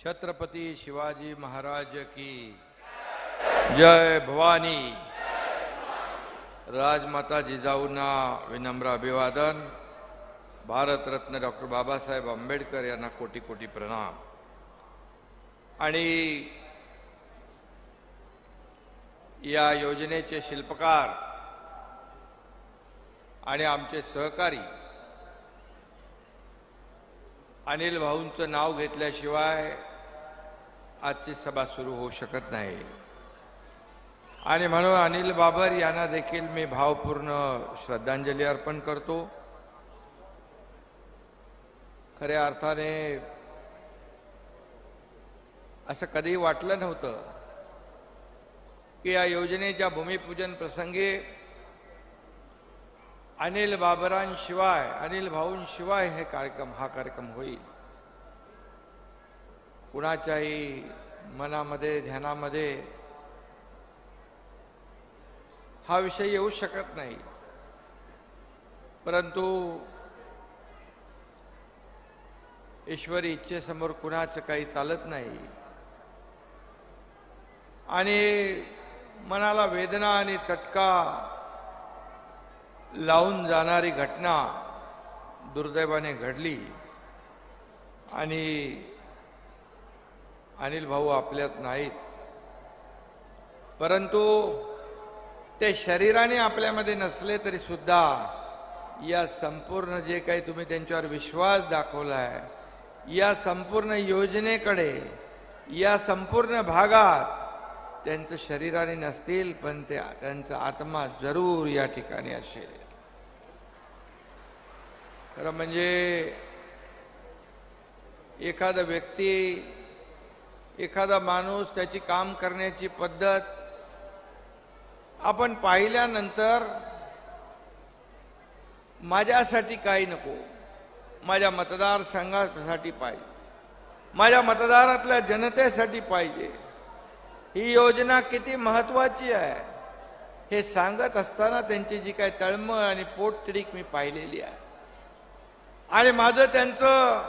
छत्रपति शिवाजी महाराज की जय भवानी। राजमाता जिजाऊंना विनम्र अभिवादन। भारत रत्न डॉक्टर बाबासाहेब आंबेडकर यांना कोटी कोटी प्रणाम। आणि या योजनेचे शिल्पकार आणि आमचे सहकारी अनिल भाऊंचं नाव घेतल्याशिवाय आजची सभा सुरू होऊ शकत नाही। आणि म्हणून अनिल बाबर यांना देखील मी भावपूर्ण श्रद्धांजली अर्पण करतो। खऱ्या अर्थाने असं कधी वाटलं नव्हतं की या योजनेच्या भूमिपूजन प्रसंगी अनिल बाबरांशिवाय अनिल भाऊंशिवाय हा कार्यक्रम होईल। कुणाच्याही मनामध्ये ध्यानामध्ये हा विषय येऊ शकत नाही, परंतु ईश्वरी इच्छेसमोर कुणाचं काही चालत नाही। आणि मनाला वेदना आणि चटका लावून जाणारी घटना दुर्दैवाने घडली आणि अनिल भाऊ आपल्यात नाहीत, परंतु ते शरीराने आपल्यामध्ये नसले तरी सुद्धा या संपूर्ण जे काही तुम्ही त्यांच्यावर विश्वास दाखवलाय, या संपूर्ण योजनेकडे, या संपूर्ण भागात त्यांचं शरीराने नसतील पण त्यांचा आत्मा जरूर या ठिकाणी असेल। खरं म्हणजे एखादा व्यक्ती, एखादा माणूस, त्याची काम करण्याची पद्धत आपण पाहिल्यानंतर माझ्यासाठी काही नको, माझ्या मतदारसंघासाठी पाहिजे, माझ्या मतदारातल्या जनतेसाठी पाहिजे, ही योजना किती महत्वाची आहे हे सांगत असताना त्यांची जी काही तळमळ आणि पोटतिडीक मी पाहिलेली आहे। आणि माझं त्यांचं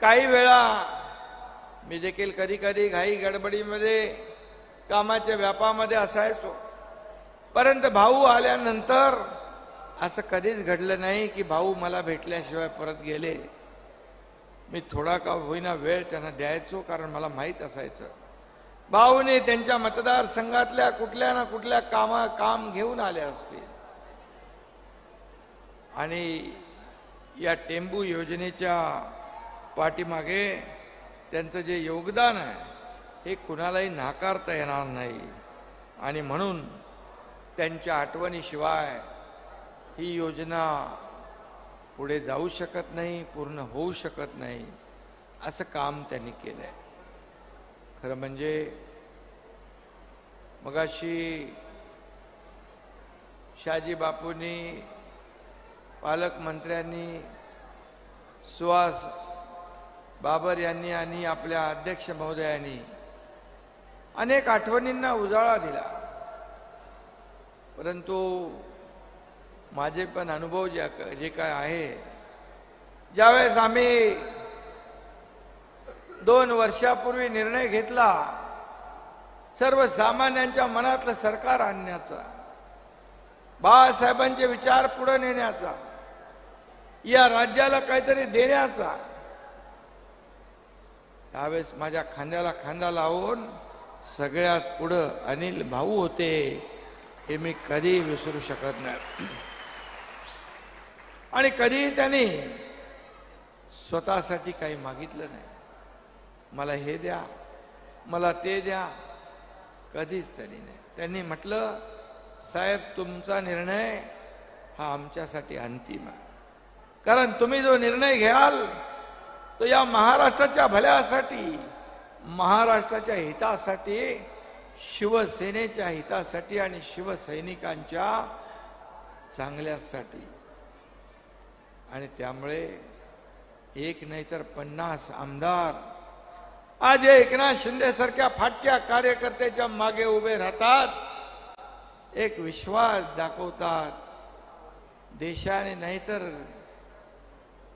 काही वेळा मी देखील कधी कधी घाई गडबडीमध्ये कामाच्या व्यापामध्ये असायचो, परंतु भाऊ आल्यानंतर असं कधीच घडलं नाही की भाऊ मला भेटल्याशिवाय परत गेले। मी थोडा का होईना वेळ त्यांना द्यायचो, कारण मला माहीत असायचं भाऊने त्यांच्या मतदारसंघातल्या कुठल्या ना कुठल्या काम घेऊन आले असतील। आणि या टेंबू योजनेच्या पाठीमागे त्यांचं जे योगदान आहे हे कुणालाही नाकारता येणार नाही। आणि म्हणून त्यांच्या आठवणीशिवाय ही योजना पुढे जाऊ शकत नाही, पूर्ण होऊ शकत नाही, असं काम त्यांनी केलंय। खरं म्हणजे मगाशी शाजी बापूंनी, पालकमंत्र्यांनी, सुहास बाबर यांनी आणि आपल्या अध्यक्ष महोदयांनी अनेक आठवणींना उजाळा दिला, परंतु माझे पण अनुभव जे काय आहे, ज्यावेळेस आम्ही 2 वर्षापूर्वी निर्णय घेतला सर्वसामान्यांच्या मनातलं सरकार आणण्याचा, बाळासाहेबांचे विचार पुढे नेण्याचा, या राज्याला काहीतरी देण्याचा, त्यावेळेस माझ्या खांद्याला खांदा लावून सगळ्यात पुढं अनिल भाऊ होते, हे मी कधी विसरू शकत नाही। आणि कधी त्यांनी स्वतःसाठी काही मागितलं नाही, मला हे द्या, मला ते द्या, कधीच त्यांनी नाही। त्यांनी म्हटलं, साहेब तुमचा निर्णय हा आमच्यासाठी अंतिम आहे, कारण तुम्ही जो निर्णय घ्याल तो या महाराष्ट्राच्या भल्यासाठी, महाराष्ट्राच्या हितासाठी, शिवसेनेच्या हितासाठी आणि शिवसैनिकांच्या चांगल्यासाठी। आणि त्यामुळे एक नाही तर 50 आमदार आज एकनाथ शिंदे सारख्या फाटक्या कार्यकर्त्याच्या मागे उभे राहतात, एक विश्वास दाखवतात। देशाने नाहीतर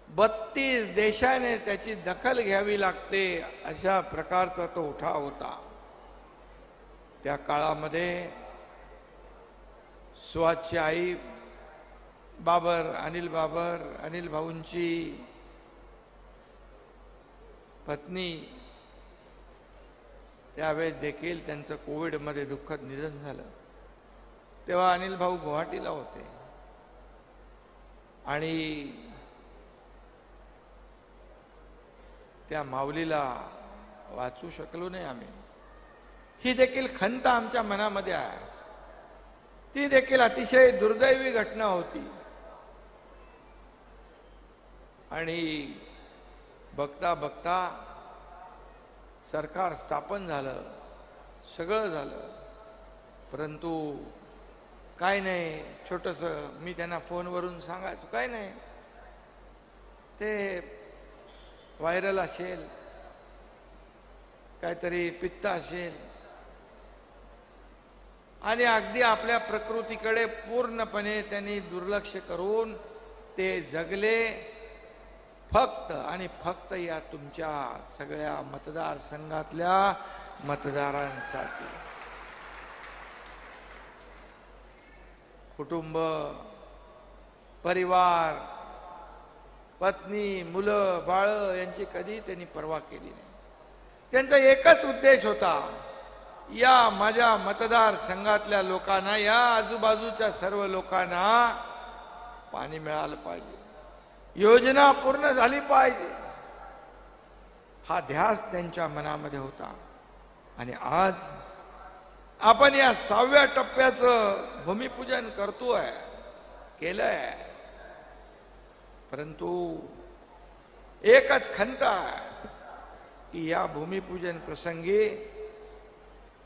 32 देशाने त्याची दखल घ्यावी लागते अशा प्रकारचा तो उठाव होता. त्या काळामध्ये सुहासची आई बाबर, अनिल भाऊंची पत्नी, त्यावेळेस देखील त्यांचं कोविडमध्ये दुःखद निधन झालं. तेव्हा अनिल भाऊ गुवाहाटीला होते आणि त्या माऊलीला वाचू शकलो नाही आम्ही. ही देखील खंत आमच्या मनामध्ये आहे. ती देखील अतिशय दुर्दैवी घटना होती. आणि बघता बघता सरकार स्थापन झालं, सगळं झालं, परंतु काय नाही, छोटंसं मी त्यांना फोनवरून सांगायचो, काय नाही, ते व्हायरल असेल, काहीतरी पित्त असेल, आणि अगदी आपल्या प्रकृतीकडे पूर्णपणे त्यांनी दुर्लक्ष करून ते जगले फक्त आणि फक्त या तुमच्या सगळ्या मतदारसंघातल्या मतदारांसाठी. कुटुंब, परिवार, पत्नी, मुलं, बाळ यांची कधी त्यांनी पर्वा केली नाही. त्यांचा एकच उद्देश होता, या माझ्या मतदारसंघातल्या लोकांना, या आजूबाजूच्या सर्व लोकांना पाणी मिळालं पाहिजे, योजना पूर्ण झाली पाहिजे, हा ध्यास त्यांच्या मनामध्ये होता. आणि आज आपण या 6व्या टप्प्याचं भूमिपूजन करतोय, केलंय, परंतु एकच खंत आहे की या भूमिपूजन प्रसंगी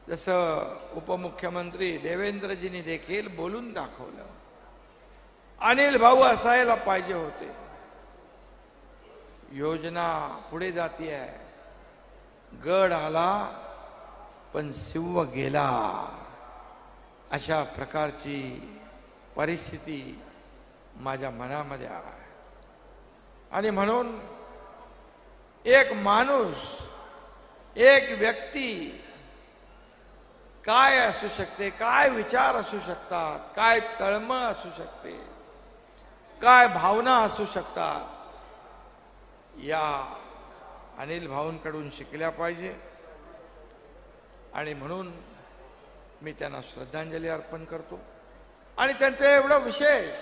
जसं उपमुख्यमंत्री देवेंद्रजींनी देखील बोलून दाखवलं, अनिल भाऊ असायला पाहिजे होते. योजना पुढे जातीये, गड आला पण सिंह गेला, अशा प्रकारची परिस्थिती माझ्या मनामध्ये आहे. आणि म्हणून एक माणूस, एक व्यक्ती काय असू शकते, काय विचार असू शकतात, काय तळमळ असू शकते, काय भावना असू शकतात, या अनिल भाऊंकडून शिकल्या पाहिजे. आणि म्हणून मी त्यांना श्रद्धांजली अर्पण करतो. आणि त्यांचं एवढं विशेष,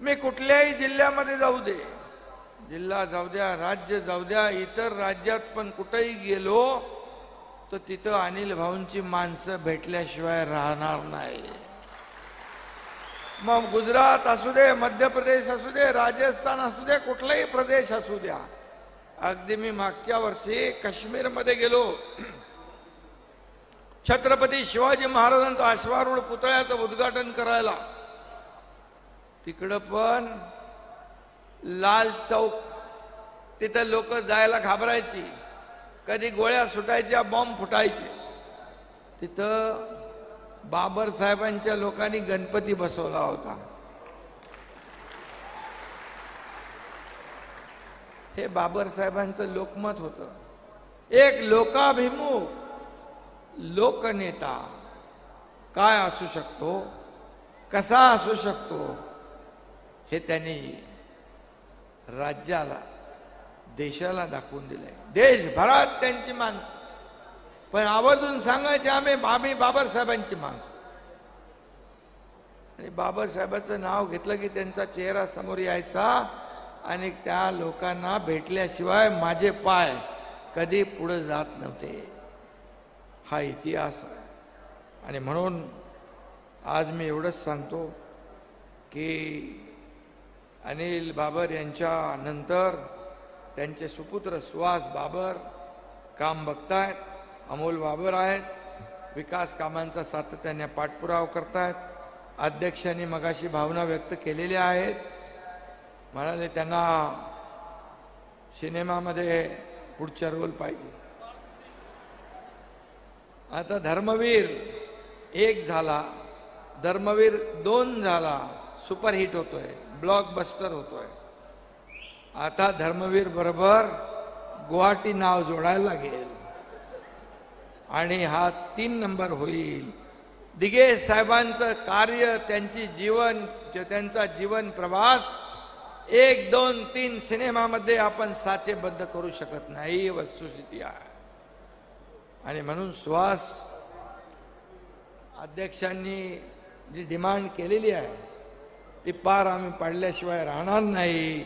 मी कुठल्याही जिल्ह्यामध्ये जाऊ दे, जिल्हा जाऊ द्या, राज्य जाऊ द्या, इतर राज्यात पण कुठेही गेलो तर तिथं अनिल भाऊंची माणसं भेटल्याशिवाय राहणार नाही. मग गुजरात असू दे, मध्य प्रदेश असू दे, राजस्थान असू दे, कुठलाही प्रदेश असू द्या. अगदी मी मागच्या वर्षी काश्मीरमध्ये गेलो, छत्रपती शिवाजी महाराजांचा अश्वारूढ पुतळ्याचं उद्घाटन करायला. तिकडं पण लाल चौक, तिथं लोक जायला घाबरायची, कधी गोळ्या सुटायच्या, बॉम्ब फुटायचे. तिथं बाबर साहेबांच्या लोकांनी गणपती बसवला होता. हे बाबर साहेबांचं लोकमत होतं. एक लोकाभिमुख लोकनेता काय असू शकतो, कसा असू शकतो, हे त्यांनी राज्याला, देशाला दाखवून दिलंय. देशभरात त्यांची माणसं, पण आवर्जून सांगायचे आम्ही बाबासाहेबांची माणसं. आणि बाबासाहेबांचं नाव घेतलं की त्यांचा चेहरा समोर यायचा आणि त्या लोकांना भेटल्याशिवाय माझे पाय कधी पुढे जात नव्हते. हा इतिहास आहे. आणि म्हणून आज मी एवढंच सांगतो की अनिल बाबर यांच्या नंतर त्यांचे सुपुत्र सुहास बाबर काम बघतायत, अमोल बाबर आहेत, विकास कामांचा सातत्याने पाठपुरावा करतायत. अध्यक्षांनी मगाशी भावना व्यक्त केलेल्या आहेत, म्हणाले त्यांना सिनेमामध्ये पुढचा रोल पाहिजे. आता धर्मवीर 1 झाला, धर्मवीर 2 झाला, सुपरहिट होतोय, ब्लॉकबस्टर होतोय. आता धर्मवीर बरोबर गुवाहाटी नाव जोडायला लागेल आणि हा 3 नंबर होईल. दिघे साहेबांचं कार्य, त्यांचा जीवन प्रवास 1, 2, 3 सिनेमामध्ये आपण साचेबद्ध करू शकत नाही, वस्तुस्थिती आहे. आणि म्हणून सुहास अध्यक्षांनी जी डिमांड केलेली आहे ती पार आम्ही पाडल्याशिवाय राहणार नाही.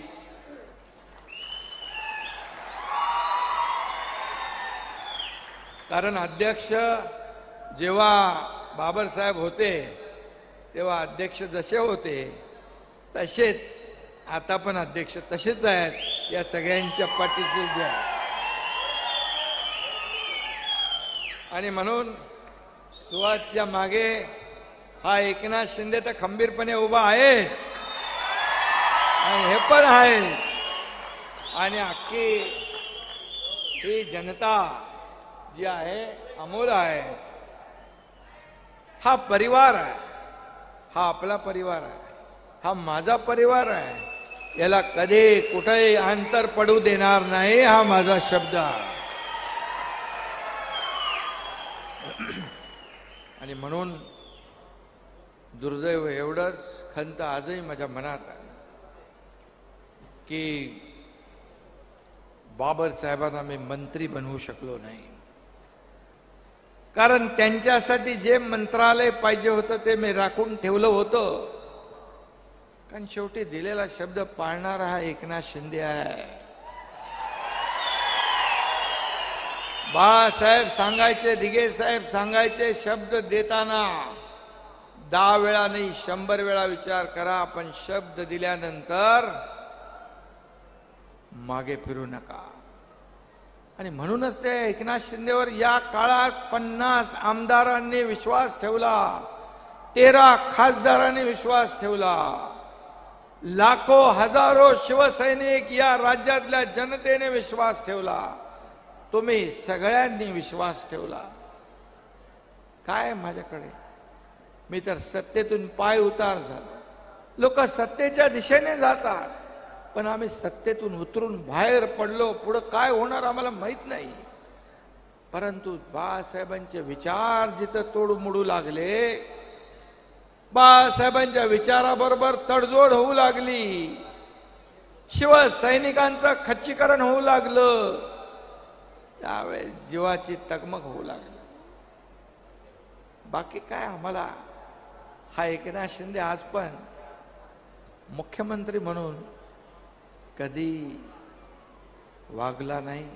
कारण अध्यक्ष जेव्हा बाबासाहेब होते तेव्हा अध्यक्ष जसे होते तसेच आता पण अध्यक्ष तसेच आहेत. या सगळ्यांच्या पाठीशी उभे आहेत. आणि म्हणून सुहासच्या मागे हा एकनाथ शिंदे तर खंबीरपणे उभा आहेच आणि हे पण आहे. आणि अख्खी ही जनता जी आहे अमोल आहे. हा परिवार आहे, हा आपला परिवार आहे, हा माझा परिवार आहे. याला कधी कुठेही अंतर पडू देणार नाही, हा माझा शब्द आहे. आणि म्हणून दुर्दैव एवढंच, खंत आजही माझ्या मनात आहे की बाबासाहेबांना मी मंत्री बनवू शकलो नाही. कारण त्यांच्यासाठी जे मंत्रालय पाहिजे होतं ते मी राखून ठेवलं होतं. कारण शेवटी दिलेला शब्द पाळणारा हा एकनाथ शिंदे आहे. बाळासाहेब सांगायचे, दिघे साहेब सांगायचे, शब्द देताना 10 वेळा नाही 100 वेळा विचार करा. पण शब्द दिल्यानंतर मागे फिरू नका. आणि म्हणूनच ते एकनाथ शिंदेवर या काळात 50 आमदारांनी विश्वास ठेवला, 13 खासदारांनी विश्वास ठेवला, लाखो हजारो शिवसैनिक या राज्यातल्या जनतेने विश्वास ठेवला, तुम्ही सगळ्यांनी विश्वास ठेवला. काय माझ्याकडे, मी तर सत्तेतून पाय उतार झालो. लोक सत्तेच्या दिशेने जातात, पण आम्ही सत्तेतून उतरून बाहेर पडलो. पुढे काय होणार आम्हाला माहित नाही. परंतु बाळासाहेबांचे विचार जिथं तोडमोडू लागले, बाळासाहेबांच्या विचाराबरोबर तडजोड होऊ लागली, शिवसैनिकांचं खच्चीकरण होऊ लागलं, त्यावेळेस जीवाची तगमग होऊ लागली. बाकी काय आम्हाला हा एकनाथ शिंदे आज पण मुख्यमंत्री म्हणून कधी वागला नाही.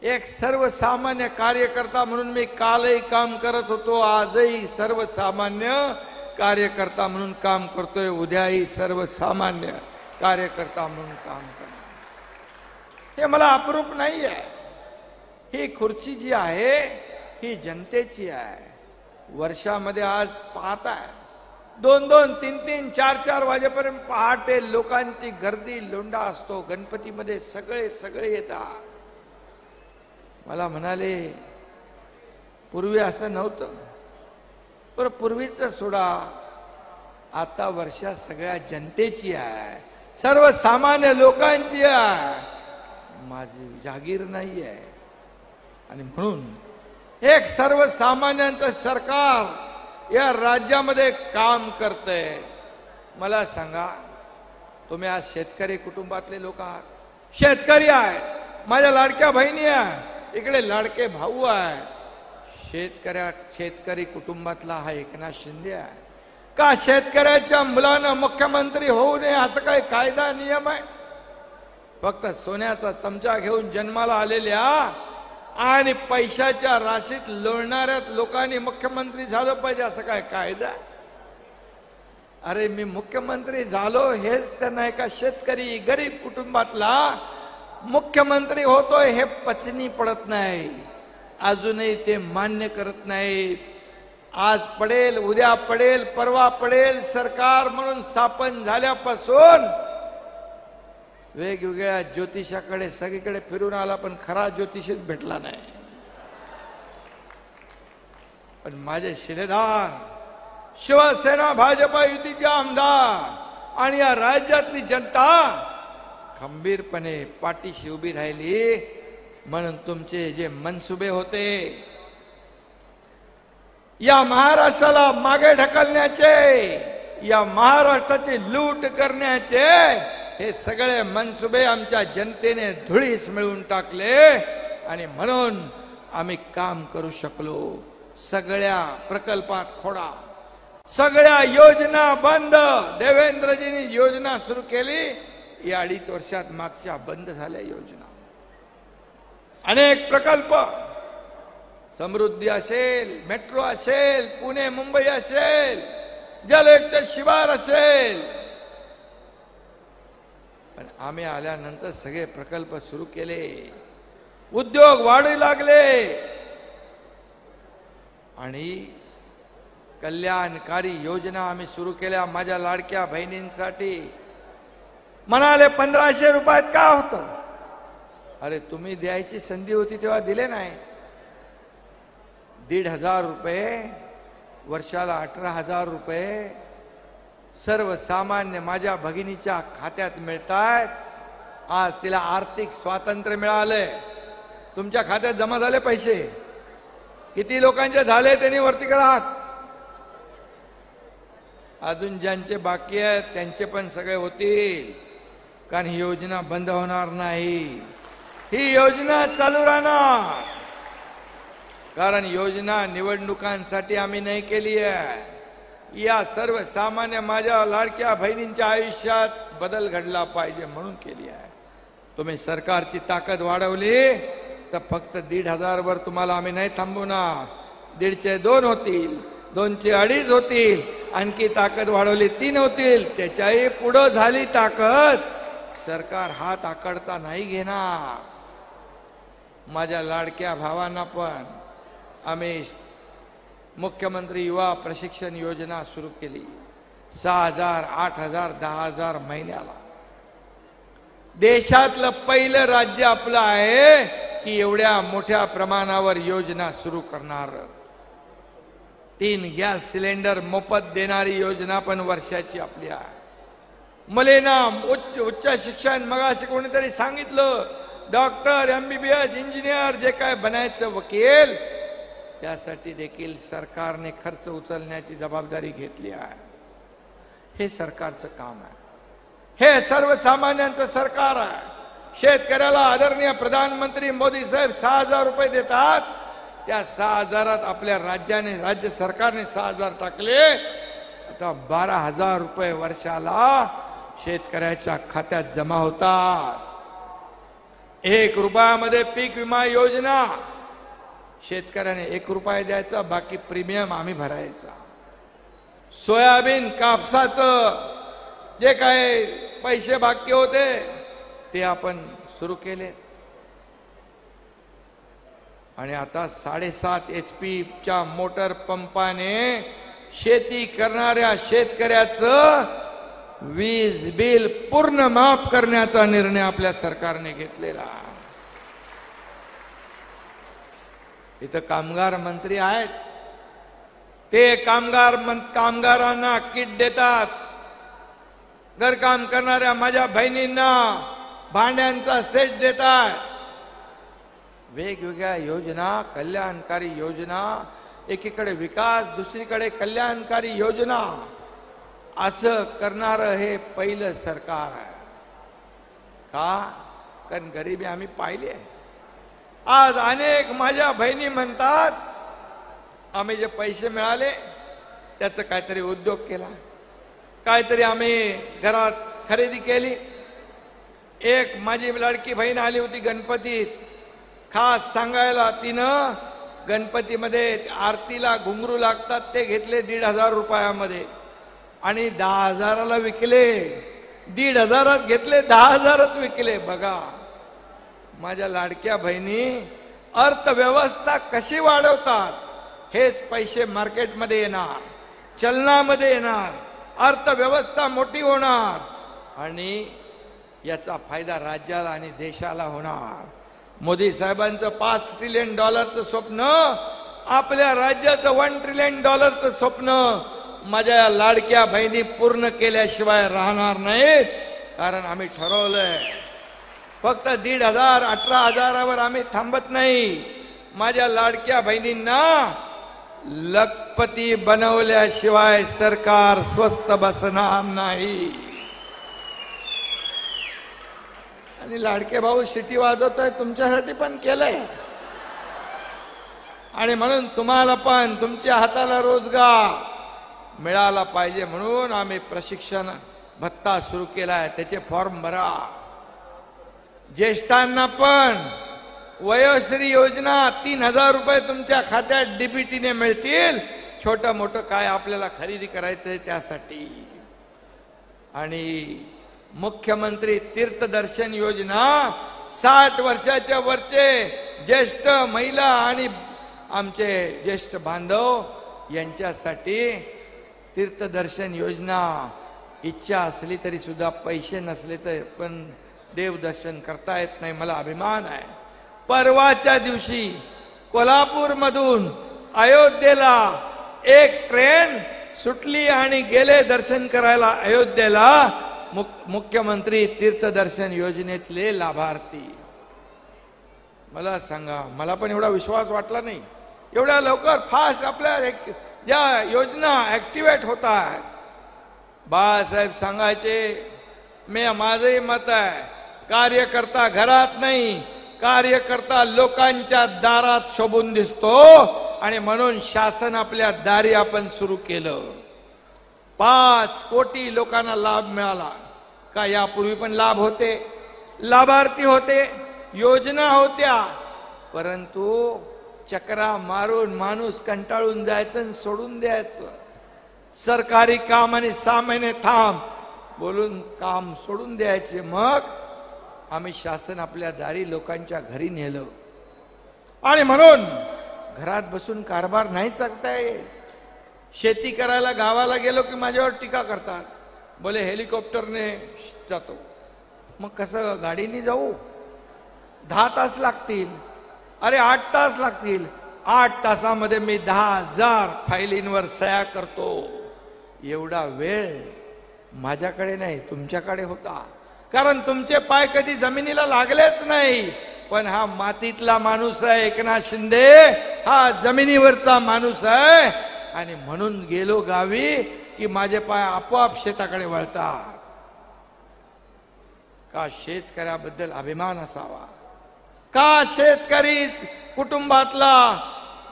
एक सर्वसामान्य कार्यकर्ता म्हणून मी कालही काम करत होतो, आजही सर्वसामान्य कार्यकर्ता म्हणून काम करतोय, उद्याही सर्वसामान्य कार्यकर्ता म्हणून काम करतो. हे मला अप्रूप नाही आहे. ही खुर्ची जी आहे ही जनतेची आहे. वर्षामध्ये आज पाहताय 2-2, 3-3, 4-4 वाजेपर्यंत पहाटे लोकांची गर्दी लोंढा असतो. गणपतीमध्ये सगळे येतात. मला म्हणाले पूर्वी असं नव्हतं. पण पूर्वीचं सोडा, आता वर्षा सगळ्या जनतेची आहे, सर्वसामान्य लोकांची आहे, माझी जागीर नाही आहे. आणि म्हणून एक सर्वसामान्यांचं सरकार या राज्यामध्ये काम करतंय. मला सांगा, तुम्ही आज शेतकरी कुटुंबातले लोक आहात, शेतकरी आहे, माझ्या लाडक्या बहिणी आहे, इकडे लाडके भाऊ आहे. शेतकरी कुटुंबातला हा एकनाथ शिंदे आहे का? शेतकऱ्याच्या मुलानं मुख्यमंत्री होऊ नये असं काही कायदा नियम आहे? फक्त सोन्याचा चमचा घेऊन जन्माला आलेल्या आणि पैशाच्या राशीत लोळणाऱ्या लोकांनी मुख्यमंत्री झालं पाहिजे असं काय कायदा? अरे मी मुख्यमंत्री झालो हेच त्यांना एका शेतकरी गरीब कुटुंबातला मुख्यमंत्री होतोय हे पचनी पडत नाही. अजूनही ते मान्य करत नाहीत. आज पडेल, उद्या पडेल, परवा पडेल, सरकार म्हणून स्थापन झाल्यापासून वेगवेगळ्या ज्योतिषाकडे सगळीकडे फिरून आला, पण खरा ज्योतिषच भेटला नाही. पण माझे शिलेदार, शिवसेना भाजपा युतीचे आमदार आणि या राज्यातली जनता खंबीरपणे पाठीशी उभी राहिली, म्हणून तुमचे जे मनसुबे होते या महाराष्ट्राला मागे ढकलण्याचे, या महाराष्ट्राची लूट करण्याचे, हे सगळे मनसुबे आमच्या जनतेने धुळीस मिळवून टाकले आणि म्हणून आम्ही काम करू शकलो. सगळ्या प्रकल्पात खोडा, सगळ्या योजना बंद. देवेंद्रजींनी योजना सुरू केली, या 2.5 वर्षात मागच्या बंद झाल्या योजना. अनेक प्रकल्प, समृद्धी असेल, मेट्रो असेल, पुणे मुंबई असेल, जलयुक्त शिवार असेल, पण आम्ही आल्यानंतर सगळे प्रकल्प सुरू केले, उद्योग वाढू लागले आणि कल्याणकारी योजना आम्ही सुरू केल्या माझ्या लाडक्या बहिणींसाठी. म्हणाले 1500 रुपयात का होतं? अरे तुम्ही द्यायची संधी होती तेव्हा दिले नाही. 1,500 रुपये वर्षाला, 18,000 रुपये सर्वसामान्य माझ्या भगिनीच्या खात्यात मिळतात. आज तिला आर्थिक स्वातंत्र्य मिळालंय. तुमच्या खात्यात जमा झाले पैसे? किती लोकांचे झाले त्यांनी वरती करा हात. अजून ज्यांचे बाकी आहेत त्यांचे पण सगळे होतील, कारण ही योजना बंद होणार नाही. ही योजना चालू राहणार, कारण योजना निवडणुकांसाठी आम्ही नाही केली आहे. या सर्वसामान्य माझ्या लाडक्या बहिणींच्या आयुष्यात बदल घडला पाहिजे म्हणून केली आहे. तुम्ही सरकारची ताकद वाढवली तर फक्त 1,500 वर तुम्हाला आम्ही नाही थांबवणार. 1.5चे 2 होतील, 2चे 2.5 होतील, आणखी ताकद वाढवली 3 होतील. त्याच्याही पुढे झाली ताकद, सरकार हात आकडता नाही घेणार. माझ्या लाडक्या भावांना पण आम्ही मुख्यमंत्री युवा प्रशिक्षण योजना सुरू केली. 6,000, 8,000, 10,000 महिन्याला. देशातलं पहिलं राज्य आपलं आहे की एवढ्या मोठ्या प्रमाणावर योजना सुरू करणार. 3 गॅस सिलेंडर मोफत देणारी योजना पण वर्षाची आपली आहे. मुलींना उच्च शिक्षण, मगाशी कोणीतरी सांगितलं, डॉक्टर, MBBS, इंजिनियर, जे काय बनायचं, वकील, त्यासाठी देखील सरकारने खर्च उचलण्याची जबाबदारी घेतली आहे. हे सरकारचं काम आहे. हे सर्वसामान्यांचं सरकार आहे. शेतकऱ्याला आदरणीय प्रधानमंत्री मोदी साहेब 6,000 रुपये देतात. त्या 6,000त आपल्या राज्य सरकारने 6,000 टाकले. आता 12,000 रुपये वर्षाला शेतकऱ्याच्या खात्यात जमा होतात. 1 रुपयामध्ये पीक विमा योजना, शेतकऱ्याने 1 रुपया द्यायचा, बाकी प्रीमियम आम्ही भरायचा. सोयाबीन, कापसाचं जे काय पैसे बाकी होते ते आपण सुरू केले. आणि आता 7.5 HP च्या मोटर पंपाने शेती करणाऱ्या शेतकऱ्याचं वीज बिल पूर्ण माफ करण्याचा निर्णय आपल्या सरकारने घेतलेला. इथं कामगार मंत्री आहेत, ते कामगारांना किट देतात. घरकाम करणाऱ्या माझ्या बहिणींना भांड्यांचा सेट देतात. वेगवेगळ्या योजना, कल्याणकारी योजना, एकीकडे विकास, दुसरीकडे कल्याणकारी योजना, असं करणारं हे पहिलं सरकार आहे. का? कारण गरिबी आम्ही पाहिली आहे. आज अनेक माझ्या बहिणी म्हणतात, आम्ही जे पैसे मिळाले त्याचं काहीतरी उद्योग केला, काहीतरी आम्ही घरात खरेदी केली. एक माझी लाडकी बहीण आली होती गणपतीत, खास सांगायला, तिनं गणपतीमध्ये आरतीला घुंगरू लागतात ते घेतले 1,500 रुपयामध्ये आणि 10,000ला विकले. 1,500त घेतले, 10,000त विकले. बघा माझ्या लाडक्या बहिणी अर्थव्यवस्था कशी वाढवतात. हेच पैसे मार्केटमध्ये येणार, चलनामध्ये येणार, अर्थव्यवस्था मोठी होणार आणि याचा फायदा राज्याला आणि देशाला होणार. मोदी साहेबांचं $5 ट्रिलियन स्वप्न, आपल्या राज्याचं $1 ट्रिलियन स्वप्न माझ्या या लाडक्या बहिणी पूर्ण केल्याशिवाय राहणार नाहीत. कारण आम्ही ठरवलंय फक्त 1,500 18,000वर आम्ही थांबत नाही. माझ्या लाडक्या बहिणींना लखपती बनवल्याशिवाय सरकार स्वस्थ बसणार नाही. आणि लाडके भाऊ शिटी वाजवतोय, तुमच्यासाठी पण केलंय. आणि म्हणून तुम्हाला पण तुमच्या हाताला रोजगार मिळाला पाहिजे म्हणून आम्ही प्रशिक्षण भत्ता सुरू केलाय. त्याचे फॉर्म भरा. ज्येष्ठांना पण वयोश्री योजना 3,000 रुपये तुमच्या खात्यात डीबीटीने मिळतील. छोटं मोठं काय आपल्याला खरेदी करायचंय त्यासाठी. आणि मुख्यमंत्री तीर्थदर्शन योजना 60 वर्षाच्या वरचे ज्येष्ठ महिला आणि आमचे ज्येष्ठ बांधव यांच्यासाठी तीर्थदर्शन योजना. इच्छा असली तरी सुद्धा पैसे नसले तर पण देवदर्शन करता येत नाही. मला अभिमान आहे. परवाच्या दिवशी कोल्हापूर मधून अयोध्येला एक ट्रेन सुटली आणि गेले दर्शन करायला अयोध्येला मुख्यमंत्री तीर्थदर्शन योजनेतले लाभार्थी. मला सांगा, मला पण एवढा विश्वास वाटला नाही. एवढ्या लवकर फास्ट आपल्या ज्या योजना ऍक्टिव्हेट होत आहेत. बाळासाहेब सांगायचे, माझंही मत आहे, कार्यकर्ता घरात नाही, कार्यकर्ता लोकांच्या दारात शोभून दिसतो. आणि म्हणून शासन आपल्या दारी आपण सुरू केलं. 5 कोटी लोकांना लाभ मिळाला. का यापूर्वी पण लाभ होते, लाभार्थी होते, योजना होत्या, परंतु चक्रा मारून माणूस कंटाळून जायचं आणि सोडून द्यायचं. सरकारी काम आणि 6 महिने थांब बोलून काम सोडून द्यायचे. मग आम्ही शासन आपल्या दारी लोकांच्या घरी नेलं. आणि म्हणून घरात बसून कारभार नाही चालता येत. शेती करायला गावाला गेलो की माझ्यावर टीका करतात. बोले हेलिकॉप्टरने जातो. मग कसं गाडीने जाऊ? 10 तास लागतील. अरे 8 तास लागतील. 8 तासामध्ये मी 10,000 फायलींवर सह्या करतो. एवढा वेळ माझ्याकडे नाही, तुमच्याकडे होता. कारण तुमचे पाय कधी जमिनीला लागलेच नाही. पण हा मातीतला माणूस आहे एकनाथ शिंदे, हा जमिनीवरचा माणूस आहे. आणि म्हणून गेलो गावी की माझे पाय आपोआप शेताकडे वळतात. का शेतकऱ्याबद्दल अभिमान असावा. का शेतकरी कुटुंबातला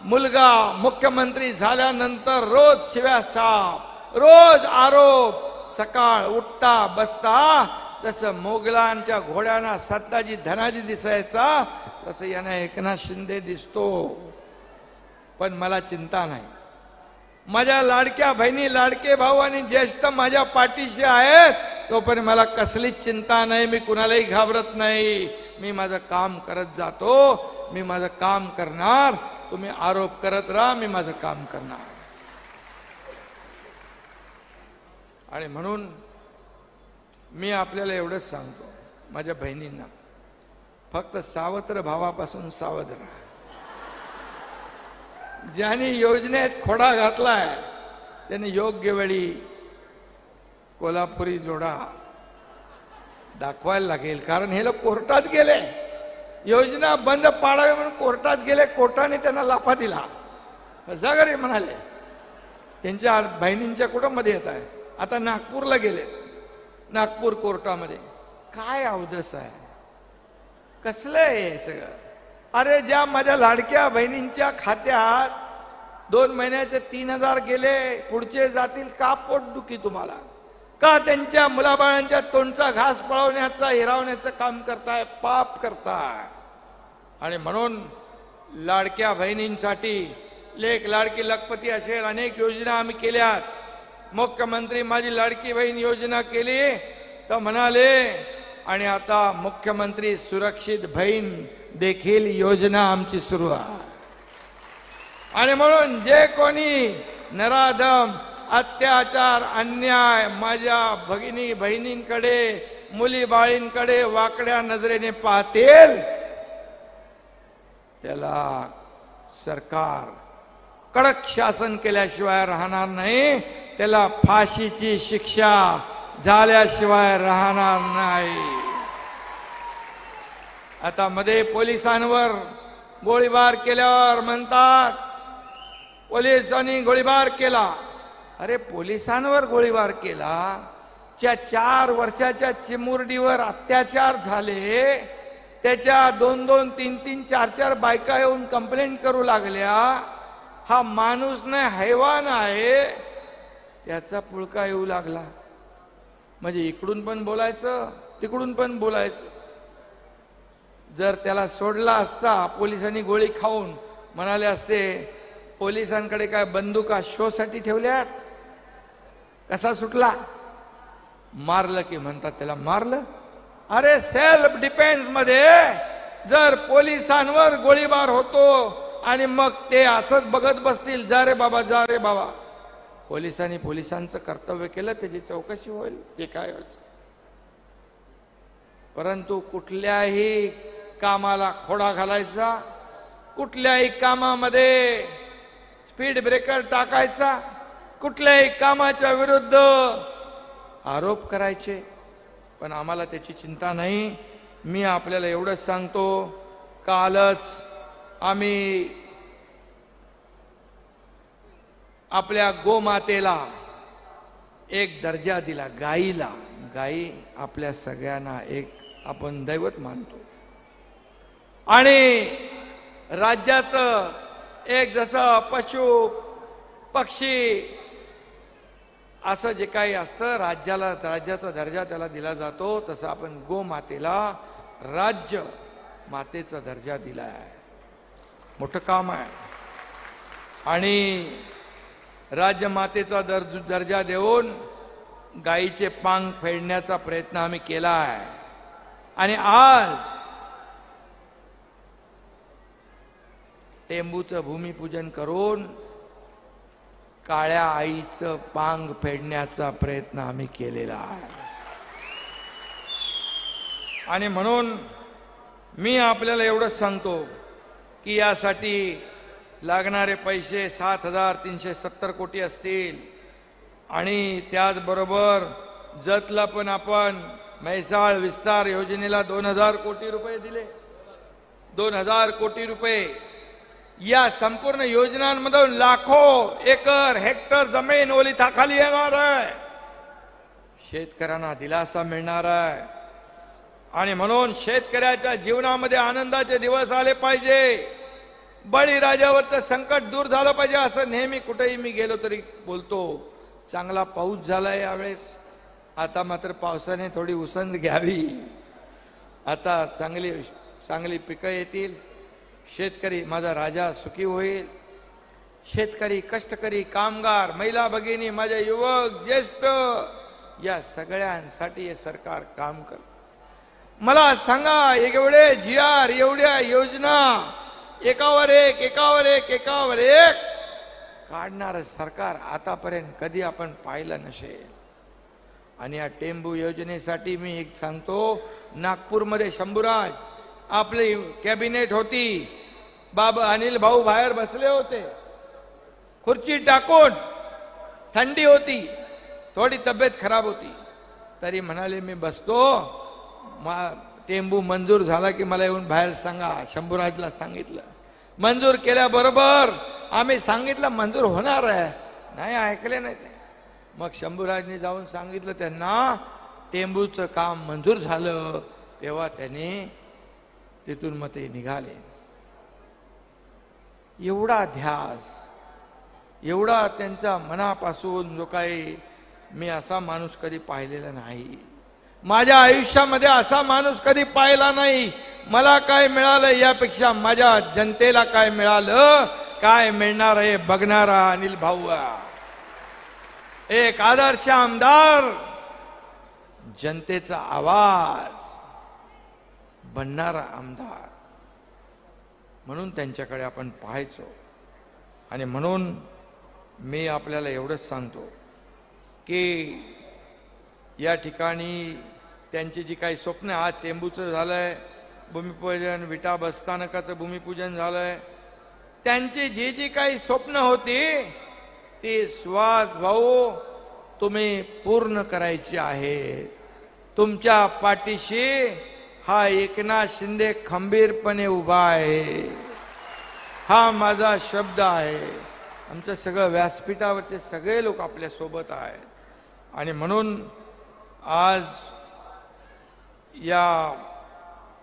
मुलगा मुख्यमंत्री झाल्यानंतर रोज शिव्या साप, रोज आरोप, सकाळ उठता बसता जसं मोगलांच्या घोड्यांना सत्ताजी धनाजी दिसायचा तसं यांना एकनाथ शिंदे दिसतो. पण मला चिंता नाही. माझ्या लाडक्या बहिणी, लाडके भाऊ आणि ज्येष्ठ माझ्या पाठीशी आहेत. तोपर्यंत मला कसलीच चिंता नाही. मी कुणालाही घाबरत नाही. मी माझं काम करत जातो. मी माझं काम करणार. तुम्ही आरोप करत राहा, मी माझं काम करणार. आणि म्हणून मी आपल्याला एवढंच सांगतो माझ्या बहिणींना, फक्त सावत्र भावापासून सावध राहा. ज्यांनी योजनेत खोडा घातलाय त्यांनी योग्य वेळी कोल्हापुरी जोडा दाखवायला लागेल. कारण हे लोक कोर्टात गेले, योजना बंद पाडावी म्हणून कोर्टात गेले. कोर्टाने त्यांना लाफा दिला. जगरे म्हणाले त्यांच्या बहिणींच्या कुटुंबामध्ये येत आहे. आता नागपूरला गेले. नागपूर कोर्टामध्ये काय अवदस आहे, कसलं आहे सगळं. अरे ज्या माझ्या लाडक्या बहिणींच्या खात्यात 2 महिन्याचे 3,000 गेले, पुढचे जातील का पोटदुखी तुम्हाला? का त्यांच्या मुलाबाळांच्या तोंडचा घास पळवण्याचा, हिरावण्याचं काम करताय, पाप करताय. आणि म्हणून लाडक्या बहिणींसाठी लेख लाडकी लखपती असेल अनेक योजना आम्ही केल्यात. मुख्यमंत्री माझी लाडकी बहीण योजना केली तर म्हणाले. आणि आता मुख्यमंत्री सुरक्षित बहीण देखील योजना आमची सुरू आहे. आणि म्हणून जे कोणी नराधम, अत्याचार, अन्याय माझ्या भगिनी बहिणींकडे, मुली बाळींकडे वाकड्या नजरेने पाहतील त्याला सरकार कडक शासन केल्याशिवाय राहणार नाही. त्याला फाशीची शिक्षा झाल्याशिवाय राहणार नाही. आता मध्ये पोलिसांवर गोळीबार केल्यावर म्हणतात पोलिसांनी गोळीबार केला. अरे पोलिसांवर गोळीबार केला, 4 वर्षाच्या चिमुरडीवर अत्याचार झाले, त्याच्या 2-2, 3-3, 4-4 बायका येऊन कंप्लेंट करू लागल्या. हा माणूस नाही हैवान आहे, त्याचा पुळका येऊ लागला. म्हणजे इकडून पण बोलायचं तिकडून पण बोलायचं. जर त्याला सोडला असता, पोलिसांनी गोळी खाऊन म्हणाले असते पोलिसांकडे काय बंदुका शो साठी ठेवल्यात, कसा सुटला? मारलं की म्हणतात त्याला मारलं. अरे सेल्फ डिफेन्स मध्ये जर पोलिसांवर गोळीबार होतो आणि मग ते असंच बघत बसतील, जा रे बाबा जा रे बाबा. पोलिसांनी पोलिसांचं कर्तव्य केलं, त्याची चौकशी होईल, ते काय व्हायचं. परंतु कुठल्याही कामाला खोडा घालायचा, कुठल्याही कामामध्ये स्पीड ब्रेकर टाकायचा, कुठल्याही कामाच्या विरुद्ध आरोप करायचे, पण आम्हाला त्याची चिंता नाही. मी आपल्याला एवढंच सांगतो, कालच आम्ही आपल्या गोमातेला एक दर्जा दिला, गाईला. गाई आपल्या सगळ्यांना एक आपण दैवत मानतो आणि राज्याचं एक जसं पशु पक्षी असं जे काही असतं, राज्याचा दर्जा त्याला दिला जातो, तसं आपण गोमातेला राज्य मातेचा दर्जा दिला आहे. मोठं काम आहे. आणि राज्यमातेचा दर्जा देऊन गायीचे पांग फेडण्याचा प्रयत्न आम्ही केला आहे. आणि आज टेंबूचं भूमिपूजन करून काळ्या आईचं पांग फेडण्याचा प्रयत्न आम्ही केलेला आहे. आणि म्हणून मी आपल्याला एवढंच सांगतो की यासाठी लागणारे पैसे 7,370 कोटी असतील. आणि त्याचबरोबर जतला पण आपण म्हैसाळ विस्तार योजनेला 2,000 कोटी रुपये दिले. 2,000 कोटी रुपये या संपूर्ण योजनांमधून लाखो एकर हेक्टर जमीन ओलिताखाली येणार आहे. शेतकऱ्यांना दिलासा मिळणार आहे. आणि म्हणून शेतकऱ्याच्या जीवनामध्ये आनंदाचे दिवस आले पाहिजे. बळीराजावरचं संकट दूर झालं पाहिजे, असं नेहमी कुठेही मी गेलो तरी बोलतो. चांगला पाऊस झालाय यावेळेस. आता मात्र पावसाने थोडी उसंत घ्यावी. आता चांगली पिकं येतील. शेतकरी माझा राजा सुखी होईल. शेतकरी, कष्टकरी, कामगार, महिला भगिनी, माझे युवक, ज्येष्ठ, या सगळ्यांसाठी हे सरकार काम करत. मला सांगा, एवढे GR, एवढ्या योजना एकावर एक काढणारं सरकार आतापर्यंत कधी आपण पाहिलं नसेल. आणि या टेंबू योजनेसाठी मी एक सांगतो, नागपूरमध्ये शंभूराज आपली कॅबिनेट होती, बाबा अनिल भाऊ बाहेर बसले होते खुर्ची टाकून. थंडी होती, थोडी तब्येत खराब होती, तरी म्हणाले मी बसतो, टेंबू मंजूर झाला की मला येऊन बाहेर सांगा. शंभूराजला सांगितलं. मंजूर केल्याबरोबर आम्ही सांगितलं मंजूर होणार आहे, नाही ऐकले नाही ते. मग शंभूराजने जाऊन सांगितलं त्यांना टेंबूचं काम मंजूर झालं. तेव्हा त्यांनी तिथून मग ते निघाले. एवढा ध्यास, एवढा त्यांच्या मनापासून जो काही, मी असा माणूस कधी पाहिलेला नाही. माझ्या आयुष्यामध्ये असा माणूस कधी पाहिला नाही. मला काय मिळालं यापेक्षा माझ्या जनतेला काय मिळालं, काय मिळणार आहे बघणारा अनिल भाऊ. एक आदर्श आमदार, जनतेचा आवाज बनणारा आमदार, म्हणून त्यांच्याकडे आपण पाहायचो. आणि म्हणून मी आपल्याला एवढंच सांगतो की या ठिकाणी त्यांची जी काही स्वप्न, आज टेंबूचं झालंय भूमिपूजन, विटा बसस्थानकाचं भूमिपूजन झालंय, त्यांची जी जी काही स्वप्न होती ती सुहास भाऊ तुम्ही पूर्ण करायची आहे. तुमच्या पाठीशी हा एकनाथ शिंदे खंबीरपणे उभा आहे, हा माझा शब्द आहे. आमचं सगळं व्यासपीठावरचे सगळे लोक आपल्या सोबत आहेत आणि म्हणून आज या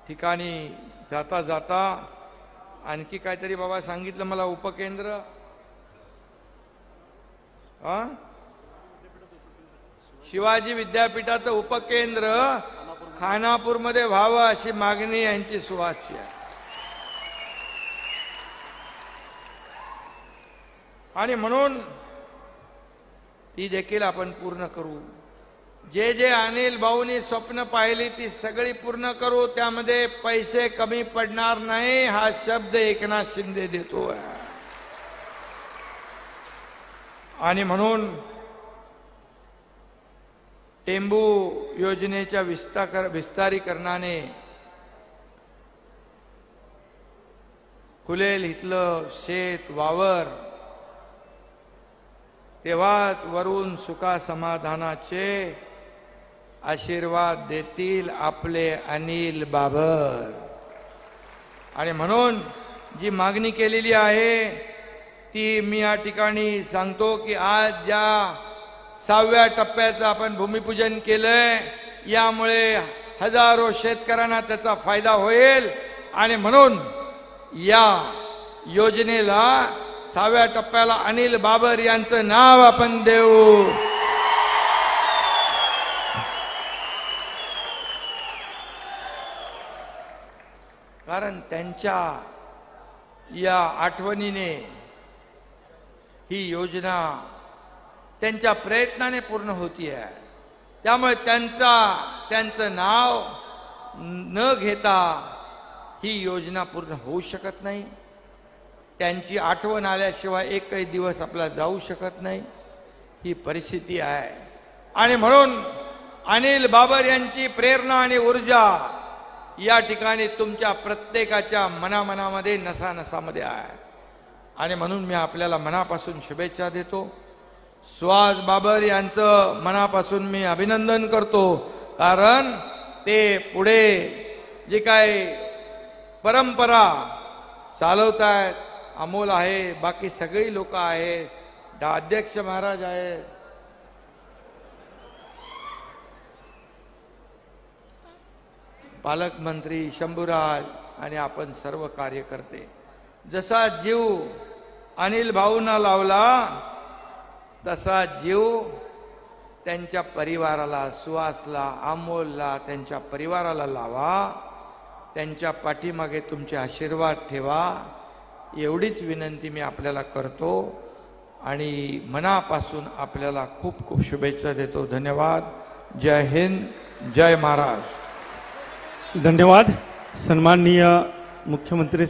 ठिकाणी जाता जाता आणखी काहीतरी बाबा सांगितलं मला, उपकेंद्र शिवाजी विद्यापीठाचं उपकेंद्र खानापूरमध्ये व्हावं अशी मागणी यांची सुवाच्य आहे. आणि म्हणून ती देखील आपण पूर्ण करू. जे जे अनिल भाऊनी स्वप्न पाहिली ती सगळी पूर्ण करू. त्यामध्ये पैसे कमी पडणार नाही हा शब्द एकनाथ शिंदे देतो. आणि म्हणून टेंबू योजनेच्या विस्तारीकरणाने खुलेल इथलं शेत वावर, तेव्हाच वरून सुखा समाधानाचे आशीर्वाद देतील आपले अनिल बाबर. आणि म्हणून जी मागणी केलेली आहे ती मी या ठिकाणी सांगतो की आज ज्या 6व्या टप्प्याचं आपण भूमिपूजन केलंय, यामुळे हजारो शेतकऱ्यांना त्याचा फायदा होईल. आणि म्हणून या योजनेला 6व्या टप्प्याला अनिल बाबर यांचं नाव आपण देऊ. कारण त्यांच्या या आठवणीने ही योजना त्यांच्या प्रयत्नाने पूर्ण होतीये. त्यामुळे त्यांचं नाव न घेता ही योजना पूर्ण होऊ शकत नाही. त्यांची आठवण आल्याशिवाय एकही दिवस आपला जाऊ शकत नाही, ही परिस्थिती आहे. आणि म्हणून अनिल बाबर यांची प्रेरणा आणि ऊर्जा या ठिकाणी तुमच्या प्रत्येकाच्या मनामध्ये नसानसामध्ये आहे. आणि म्हणून मी आपल्याला मनापासून शुभेच्छा देतो. सुहास बाबर यांचं मनापासून मी अभिनंदन करतो. कारण ते पुढे जे काय परंपरा चालवतायत अमोल आहे, बाकी सगळी लोक आहेत, अध्यक्ष महाराज आहेत, पालकमंत्री शंभूराज आणि आपण सर्व कार्यकर्ते. जसा जीव अनिल भाऊंना लावला तसा जीव त्यांच्या परिवाराला, सुहासला, अमोलला, त्यांच्या परिवाराला लावा. त्यांच्या पाठीमागे तुमचे आशीर्वाद ठेवा, एवढीच विनंती मी आपल्याला करतो. आणि मनापासून आपल्याला खूप खूप शुभेच्छा देतो. धन्यवाद. जय हिंद, जय महाराष्ट्र. धन्यवाद. सन्माननीय मुख्यमंत्री